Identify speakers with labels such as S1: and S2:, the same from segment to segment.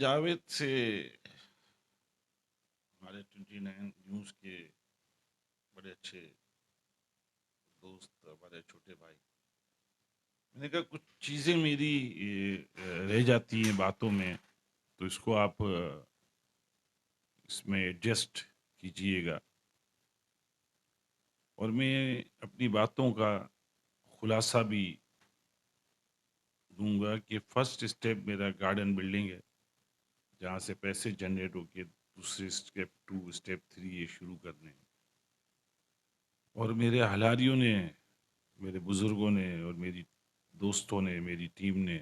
S1: جاوید سے ہمارے 29 نیوز کے بڑے اچھے دوست، ہمارے چھوٹے بھائی، میں نے کہا کچھ چیزیں میری رہ جاتی ہیں باتوں میں، تو اس کو آپ اس میں ایڈجسٹ کیجئے گا، اور میں اپنی باتوں کا خلاصہ بھی دوں گا کہ فرسٹ اسٹیپ میرا گارڈن بلڈنگ ہے، جہاں سے پیسے جنریٹ ہو کے دوسرے اسٹیپ 2 اسٹیپ 3 یہ شروع کرنے ہیں، اور میرے ہلاریوں نے، میرے بزرگوں نے اور میری دوستوں نے، میری ٹیم نے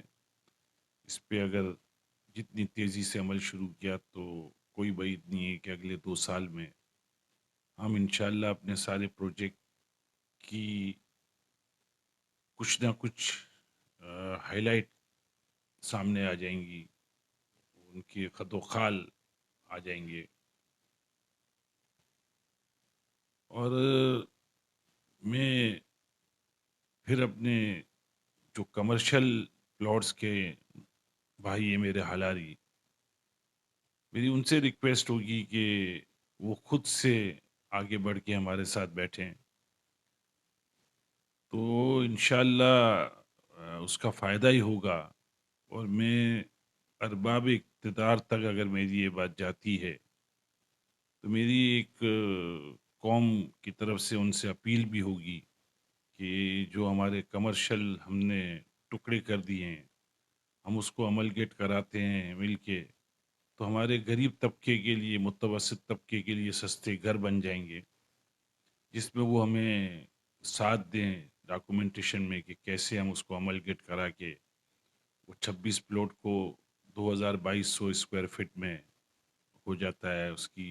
S1: اس پہ اگر جتنی تیزی سے عمل شروع کیا تو کوئی بعید نہیں ہے کہ اگلے 2 سال میں ہم انشاءاللہ اپنے سارے پروجیکٹ کی کچھ نہ کچھ ہائی لائٹ سامنے آ جائیں گی، ان کے خط و خال آ جائیں گے، اور میں پھر اپنے جو کمرشل پلاٹس کے بھائی ہیں میرے ہلاری، میری ان سے ریکویسٹ ہوگی کہ وہ خود سے آگے بڑھ کے ہمارے ساتھ بیٹھیں، تو انشاءاللہ اس کا فائدہ ہی ہوگا، اور میں ارباب اقتدار تک اگر میری یہ بات جاتی ہے تو میری ایک قوم کی طرف سے ان سے اپیل بھی ہوگی کہ جو ہمارے کمرشل ہم نے ٹکڑے کر دیے ہیں، ہم اس کو عمل گیٹ کراتے ہیں مل کے، تو ہمارے غریب طبقے کے لیے، متوسط طبقے کے لیے سستے گھر بن جائیں گے، جس میں وہ ہمیں ساتھ دیں ڈاکومنٹیشن میں کہ کیسے ہم اس کو عمل گیٹ کرا کے وہ 26 پلاٹ کو 2200 اسکوائر فٹ میں ہو جاتا ہے، اس کی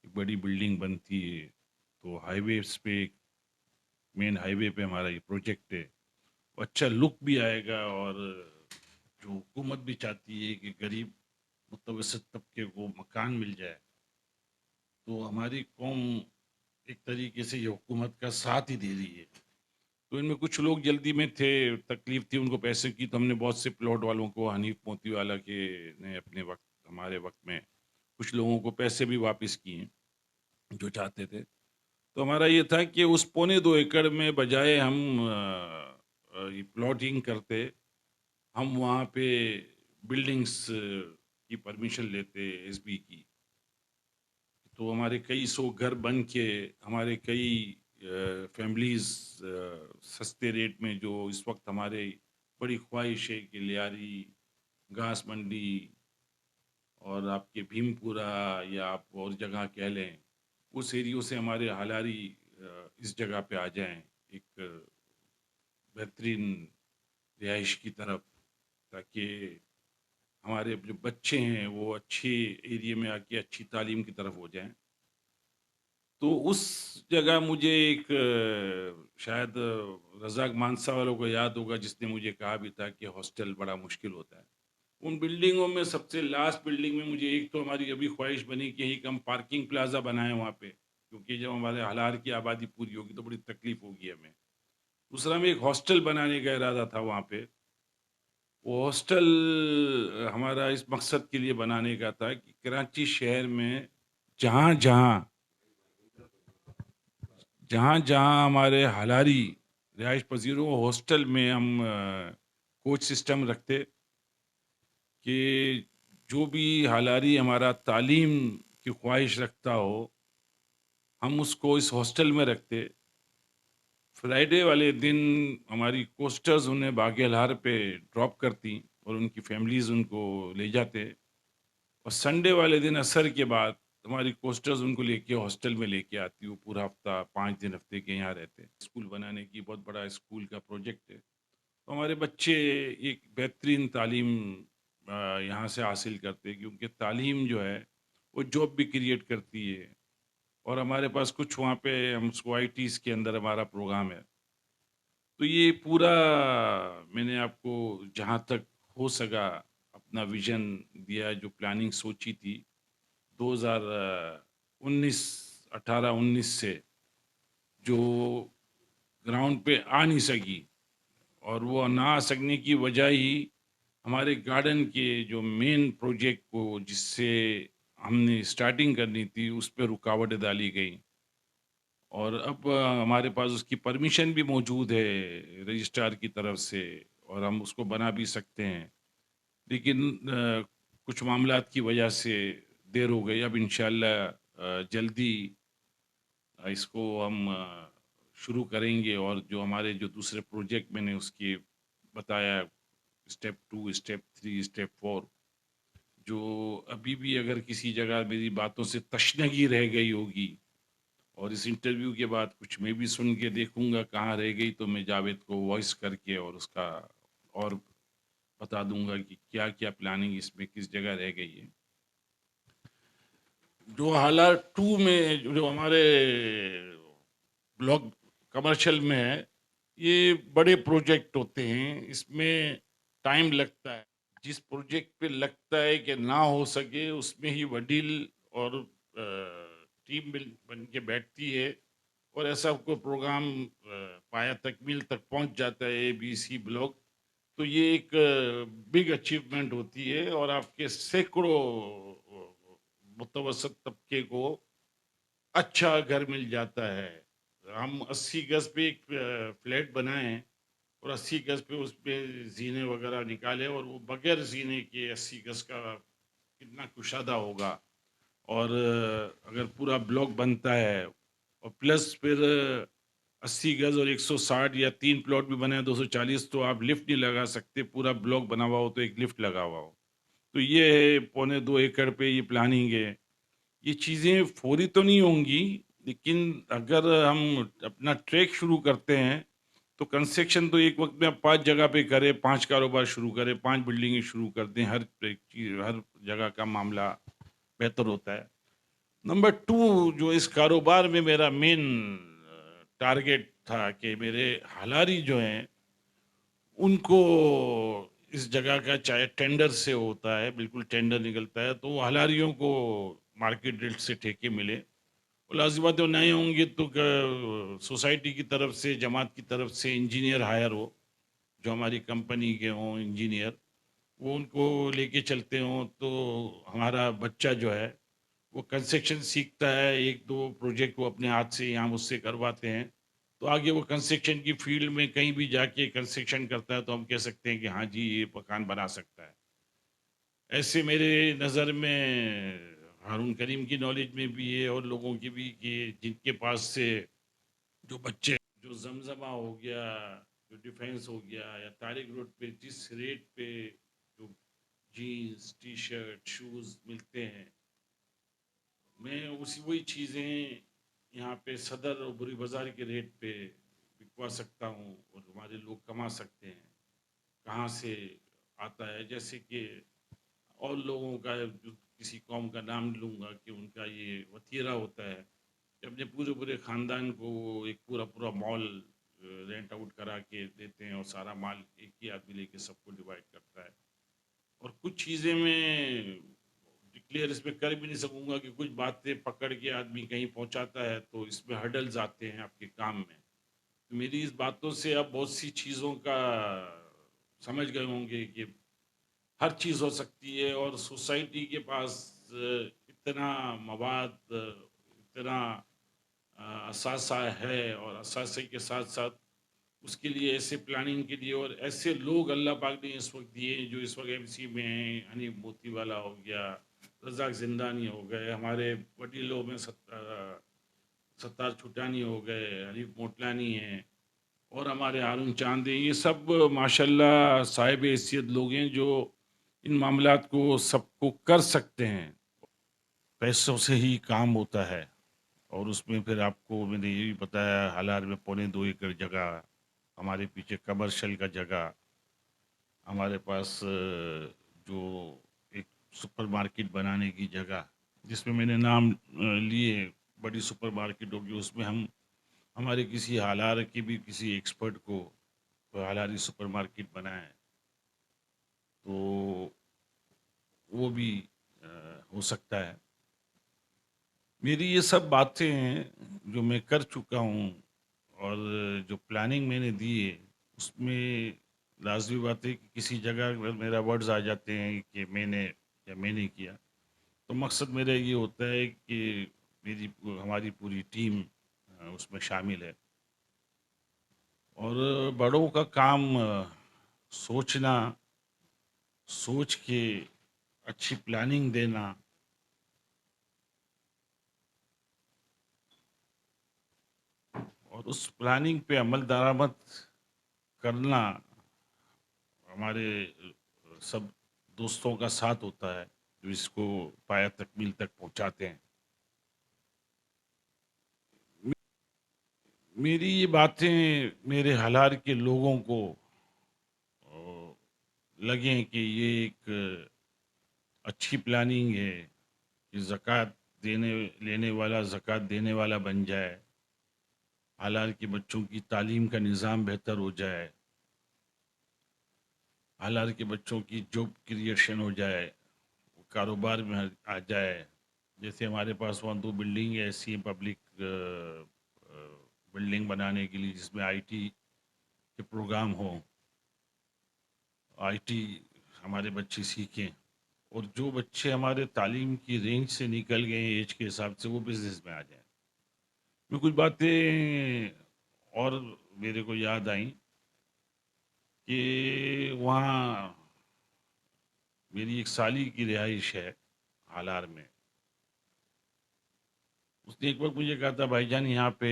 S1: ایک بڑی بلڈنگ بنتی ہے، تو ہائی ویز پہ، مین ہائی وے پہ ہمارا یہ پروجیکٹ ہے، وہ اچھا لک بھی آئے گا، اور جو حکومت بھی چاہتی ہے کہ غریب متوسط طبقے کو مکان مل جائے، تو ہماری قوم ایک طریقے سے یہ حکومت کا ساتھ ہی دے رہی ہے، تو ان میں کچھ لوگ جلدی میں تھے، تکلیف تھی ان کو پیسے کی، تو ہم نے بہت سے پلاٹ والوں کو، حنیف موتی والا کے نے اپنے وقت، ہمارے وقت میں کچھ لوگوں کو پیسے بھی واپس کیے جو چاہتے تھے، تو ہمارا یہ تھا کہ اس 2.25 ایکڑ میں بجائے ہم پلاٹنگ کرتے، ہم وہاں پہ بلڈنگز کی پرمیشن لیتے ایس بی کی، تو ہمارے کئی سو گھر بن کے، ہمارے کئی فیملیز سستے ریٹ میں، جو اس وقت ہمارے بڑی خواہش ہے کہ لیاری، گھاس منڈی اور آپ کے بھیم پورہ یا آپ اور جگہ کہہ لیں، اس ایریوں سے ہمارے ہلاری اس جگہ پہ آ جائیں ایک بہترین رہائش کی طرف، تاکہ ہمارے جو بچے ہیں وہ اچھے ایریے میں آ کے اچھی تعلیم کی طرف ہو جائیں، تو اس جگہ مجھے ایک شاید رزاق مانسا والوں کو یاد ہوگا، جس نے مجھے کہا بھی تھا کہ ہاسٹل بڑا مشکل ہوتا ہے، ان بلڈنگوں میں سب سے لاسٹ بلڈنگ میں مجھے ایک تو ہماری ابھی خواہش بنی کہ ایک ہم پارکنگ پلازا بنائیں وہاں پہ، کیونکہ جب ہمارے ہلار کی آبادی پوری ہوگی تو بڑی تکلیف ہوگی ہمیں، دوسرا میں ایک ہاسٹل بنانے کا ارادہ تھا وہاں پہ، وہ ہاسٹل ہمارا اس مقصد کے لیے بنانے کا تھا کہ کراچی شہر میں جہاں جہاں جہاں جہاں ہمارے ہلاری رہائش پذیروں ہاسٹل میں ہم کوچ سسٹم رکھتے، کہ جو بھی ہلاری ہمارا تعلیم کی خواہش رکھتا ہو، ہم اس کو اس ہاسٹل میں رکھتے، فرائیڈے والے دن ہماری کوسٹرز انہیں باغ الہار پہ ڈراپ کرتی اور ان کی فیملیز ان کو لے جاتے، اور سنڈے والے دن عصر کے بعد ہماری کوسٹرز ان کو لے کے ہاسٹل میں لے کے آتی، وہ پورا ہفتہ 5 دن ہفتے کے یہاں رہتے، اسکول بنانے کی بہت بڑا اسکول کا پروجیکٹ ہے، تو ہمارے بچے ایک بہترین تعلیم یہاں سے حاصل کرتے، کیونکہ تعلیم جو ہے وہ جاب بھی کریٹ کرتی ہے، اور ہمارے پاس کچھ وہاں پہ ہم اس کو آئی ٹیز کے اندر ہمارا پروگرام ہے، تو یہ پورا میں نے آپ کو جہاں تک ہو سکا اپنا ویژن دیا، جو پلاننگ سوچی تھی 2019، 18-19 سے، جو گراؤنڈ پہ آ نہیں سکی، اور وہ نہ آ سکنے کی وجہ ہی ہمارے گارڈن کے جو مین پروجیکٹ کو جس سے ہم نے اسٹارٹنگ کرنی تھی اس پہ رکاوٹیں ڈالی گئیں، اور اب ہمارے پاس اس کی پرمیشن بھی موجود ہے رجسٹرار کی طرف سے، اور ہم اس کو بنا بھی سکتے ہیں، لیکن کچھ معاملات کی وجہ سے دیر ہو گئی۔ اب انشاءاللہ جلدی اس کو ہم شروع کریں گے، اور جو ہمارے جو دوسرے پروجیکٹ میں نے اس کی بتایا، اسٹیپ 2، اسٹیپ 3، اسٹیپ 4، جو ابھی بھی اگر کسی جگہ میری باتوں سے تشنگی رہ گئی ہوگی، اور اس انٹرویو کے بعد کچھ میں بھی سن کے دیکھوں گا کہاں رہ گئی، تو میں جاوید کو وائس کر کے اور اس کا اور بتا دوں گا کہ کیا کیا پلاننگ اس میں کس جگہ رہ گئی ہے۔ جو حالات 2 میں جو ہمارے بلاک کمرشل میں ہے، یہ بڑے پروجیکٹ ہوتے ہیں، اس میں ٹائم لگتا ہے۔ جس پروجیکٹ پہ لگتا ہے کہ نہ ہو سکے، اس میں ہی وڈیل اور ٹیم بن کے بیٹھتی ہے، اور ایسا کوئی پروگرام پایا تکمیل تک پہنچ جاتا ہے، ABC بلاک، تو یہ ایک بگ اچیومنٹ ہوتی ہے، اور آپ کے سینکڑوں متوسط طبقے کو اچھا گھر مل جاتا ہے۔ ہم 80 گز پہ ایک فلیٹ بنائیں، اور 80 گز پہ اس پہ زینے وغیرہ نکالے، اور وہ بغیر زینے کے 80 گز کا کتنا کشادہ ہوگا۔ اور اگر پورا بلاک بنتا ہے، اور پلس پھر 80 گز اور 160 یا 3 پلاٹ بھی بنے 240، تو آپ لفٹ نہیں لگا سکتے، پورا بلاک بنا ہوا ہو تو ایک لفٹ لگا ہوا ہو۔ تو یہ ہے 1.25 ایکڑ پہ یہ پلاننگ ہے۔ یہ چیزیں فوری تو نہیں ہوں گی، لیکن اگر ہم اپنا ٹریک شروع کرتے ہیں تو کنسٹرکشن تو ایک وقت میں آپ 5 جگہ پہ کریں، 5 کاروبار شروع کریں، 5 بلڈنگیں شروع کر دیں، ہر چیز ہر جگہ کا معاملہ بہتر ہوتا ہے۔ نمبر 2، جو اس کاروبار میں میرا مین ٹارگیٹ تھا کہ میرے ہلاری جو ہیں ان کو اس جگہ کا چاہے ٹینڈر سے ہوتا ہے، بالکل ٹینڈر نکلتا ہے، تو وہ ہلاریوں کو مارکیٹ ریٹ سے ٹھیکے ملے۔ وہ لازم بات ہے، وہ نئے ہوں گے تو سوسائٹی کی طرف سے، جماعت کی طرف سے انجینئر ہائر ہو، جو ہماری کمپنی کے ہوں انجینئر، وہ ان کو لے کے چلتے ہوں، تو ہمارا بچہ جو ہے وہ کنسٹرکشن سیکھتا ہے، 1-2 پروجیکٹ وہ اپنے ہاتھ سے یہاں مجھ سے کرواتے ہیں، تو آگے وہ کنسٹرکشن کی فیلڈ میں کہیں بھی جا کے کنسٹرکشن کرتا ہے تو ہم کہہ سکتے ہیں کہ ہاں جی یہ مکان بنا سکتا ہے۔ ایسے میرے نظر میں ہارون کریم کی نالج میں بھی ہے، اور لوگوں کی بھی، کہ جن کے پاس سے جو بچے، جو زمزمہ ہو گیا، جو ڈیفینس ہو گیا، یا طارق روڈ پہ جس ریٹ پہ جو جینز، ٹی شرٹ، شوز ملتے ہیں، میں وہی چیزیں یہاں پہ صدر اور بری بازار کے ریٹ پہ بکوا سکتا ہوں، اور ہمارے لوگ کما سکتے ہیں۔ کہاں سے آتا ہے؟ جیسے کہ اور لوگوں کا، جو کسی قوم کا نام لوں گا کہ ان کا یہ وتیرہ ہوتا ہے کہ اپنے پورے خاندان کو وہ ایک پورا مال رینٹ آؤٹ کرا کے دیتے ہیں، اور سارا مال ایک ہی آدمی لے کے سب کو ڈیوائڈ کرتا ہے۔ اور کچھ چیزیں میں ڈکلیئر اس میں کر بھی نہیں سکوں گا، کہ کچھ باتیں پکڑ کے آدمی کہیں پہنچاتا ہے تو اس میں ہرڈلز آتے ہیں آپ کے کام میں۔ تو میری اس باتوں سے اب بہت سی چیزوں کا سمجھ گئے ہوں گے کہ ہر چیز ہو سکتی ہے، اور سوسائٹی کے پاس اتنا مواد، اتنا اثاثہ ہے، اور اثاثے کے ساتھ ساتھ اس کے لیے ایسے پلاننگ کے لیے اور ایسے لوگ اللہ پاک نے اس وقت دیے، جو اس وقت MC میں ہیں۔ حنیف موتی والا ہو گیا، رزاق زندانی ہو گئے، ہمارے وڈیلوں میں ستار چھٹانی ہو گئے، حنیف موٹلانی ہیں، اور ہمارے ہارون چاند ہیں۔ یہ سب ماشاءاللہ صاحب حیثیت لوگ ہیں، جو ان معاملات کو سب کو کر سکتے ہیں۔ پیسوں سے ہی کام ہوتا ہے، اور اس میں پھر آپ کو میں نے یہ بھی بتایا، ہالار میں 1.25 ایکڑ جگہ، ہمارے پیچھے کمرشل کا جگہ، ہمارے پاس جو ایک سپر مارکیٹ بنانے کی جگہ، جس میں نے نام لیے بڑی سپر مارکیٹ ہوگی، اس میں ہم ہمارے کسی ہالار کے بھی کسی ایکسپرٹ کو ہالاری سپر مارکیٹ بنائیں، تو وہ بھی ہو سکتا ہے۔ میری یہ سب باتیں ہیں جو میں کر چکا ہوں، اور جو پلاننگ میں نے دی ہے اس میں لازمی بات ہے کہ کسی جگہ اگر میرا ورڈز آ جاتے ہیں کہ میں نے یا میں نے کیا، تو مقصد میرا یہ ہوتا ہے کہ ہماری پوری ٹیم اس میں شامل ہے، اور بڑوں کا کام سوچنا، سوچ کے اچھی پلاننگ دینا، اور اس پلاننگ پہ عمل درآمد کرنا ہمارے سب دوستوں کا ساتھ ہوتا ہے جو اس کو پایہ تکمیل تک پہنچاتے ہیں۔ میری یہ باتیں میرے ہلار کے لوگوں کو لگیں کہ یہ ایک اچھی پلاننگ ہے کہ زکوٰۃ لینے والا زکوٰۃ دینے والا بن جائے، ہلار کے بچوں کی تعلیم کا نظام بہتر ہو جائے، ہلار کے بچوں کی جاب کریشن ہو جائے، کاروبار میں آ جائے۔ جیسے ہمارے پاس وہاں 2 بلڈنگ ایسی ہیں پبلک بلڈنگ بنانے کے لیے، جس میں آئی ٹی کے پروگرام ہوں، آئی ٹی ہمارے بچے سیکھیں، اور جو بچے ہمارے تعلیم کی رینج سے نکل گئے ہیں ایج کے حساب سے، وہ بزنس میں آ جائیں۔ میں کچھ باتیں اور میرے کو یاد آئیں کہ وہاں میری ایک سالی کی رہائش ہے ہالار میں۔ اس نے ایک وقت مجھے کہا تھا، بھائی جان یہاں پہ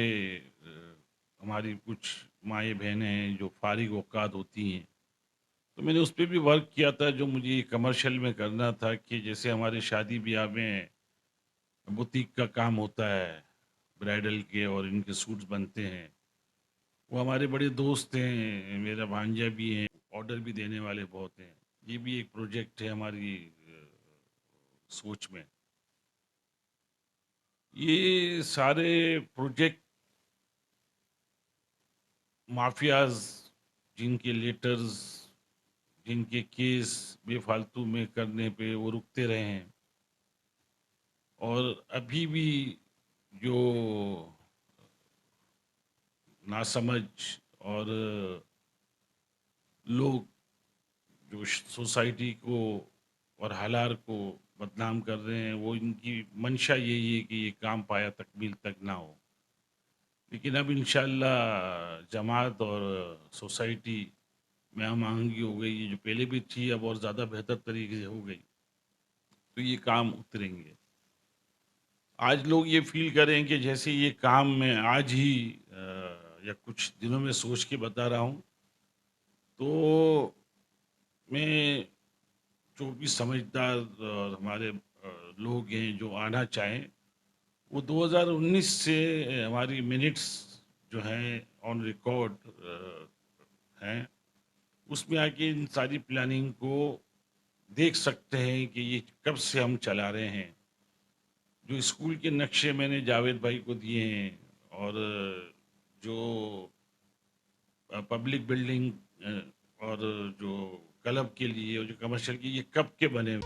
S1: ہماری کچھ مائیں بہنیں ہیں جو فارغ اوقات ہوتی ہیں، تو میں نے اس پہ بھی ورک کیا تھا جو مجھے کمرشل میں کرنا تھا، کہ جیسے ہمارے شادی بیاہ میں بوتیک کا کام ہوتا ہے، برائڈل کے اور ان کے سوٹس بنتے ہیں، وہ ہمارے بڑے دوست ہیں، میرا بھانجا بھی ہیں، آرڈر بھی دینے والے بہت ہیں۔ یہ بھی ایک پروجیکٹ ہے ہماری سوچ میں۔ یہ سارے پروجیکٹ مافیاز، جن کے لیٹرز، جن کے کیس بے فالتو میں کرنے پہ وہ رکتے رہے ہیں، اور ابھی بھی جو ناسمجھ اور لوگ جو سوسائٹی کو اور ہلار کو بدنام کر رہے ہیں، وہ ان کی منشا یہی ہے کہ یہ کام پایا تکمیل تک نہ ہو۔ لیکن اب انشاءاللہ جماعت اور سوسائٹی میں ہم آہنگی ہو گئی، یہ جو پہلے بھی تھی اب اور زیادہ بہتر طریقے سے ہو گئی، تو یہ کام اتریں گے۔ آج لوگ یہ فیل کریں کہ جیسے یہ کام میں آج ہی یا کچھ دنوں میں سوچ کے بتا رہا ہوں، تو میں جو بھی سمجھدار اور ہمارے لوگ ہیں جو آنا چاہیں، وہ 2019 سے ہماری منٹس جو ہیں آن ریکارڈ ہیں، اس میں آ کے ان ساری پلاننگ کو دیکھ سکتے ہیں کہ یہ کب سے ہم چلا رہے ہیں۔ جو اسکول کے نقشے میں نے جاوید بھائی کو دیے ہیں، اور جو پبلک بلڈنگ اور جو کلب کے لیے اور جو کمرشل کی، یہ کب کے بنے